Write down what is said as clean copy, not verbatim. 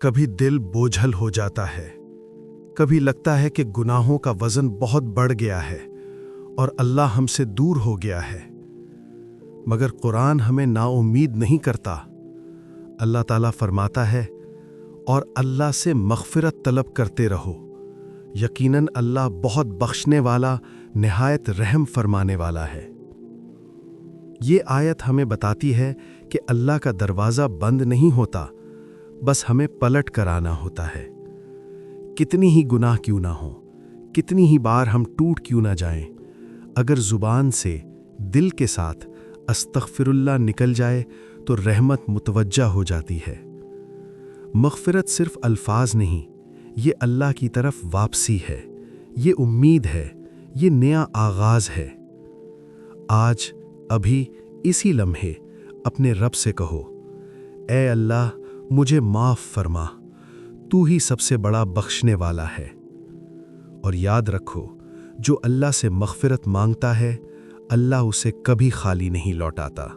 کبھی دل بوجھل ہو جاتا ہے، کبھی لگتا ہے کہ گناہوں کا وزن بہت بڑھ گیا ہے اور اللہ ہم سے دور ہو گیا ہے۔ مگر قرآن ہمیں نا امید نہیں کرتا۔ اللہ تعالیٰ فرماتا ہے، اور اللہ سے مغفرت طلب کرتے رہو، یقیناً اللہ بہت بخشنے والا، نہایت رحم فرمانے والا ہے۔ یہ آیت ہمیں بتاتی ہے کہ اللہ کا دروازہ بند نہیں ہوتا، بس ہمیں پلٹ کر آنا ہوتا ہے۔ کتنی ہی گناہ کیوں نہ ہوں، کتنی ہی بار ہم ٹوٹ کیوں نہ جائیں، اگر زبان سے، دل کے ساتھ استغفر اللہ نکل جائے تو رحمت متوجہ ہو جاتی ہے۔ مغفرت صرف الفاظ نہیں، یہ اللہ کی طرف واپسی ہے، یہ امید ہے، یہ نیا آغاز ہے۔ آج، ابھی، اسی لمحے اپنے رب سے کہو، اے اللہ مجھے معاف فرما، تو ہی سب سے بڑا بخشنے والا ہے۔ اور یاد رکھو، جو اللہ سے مغفرت مانگتا ہے، اللہ اسے کبھی خالی نہیں لوٹاتا۔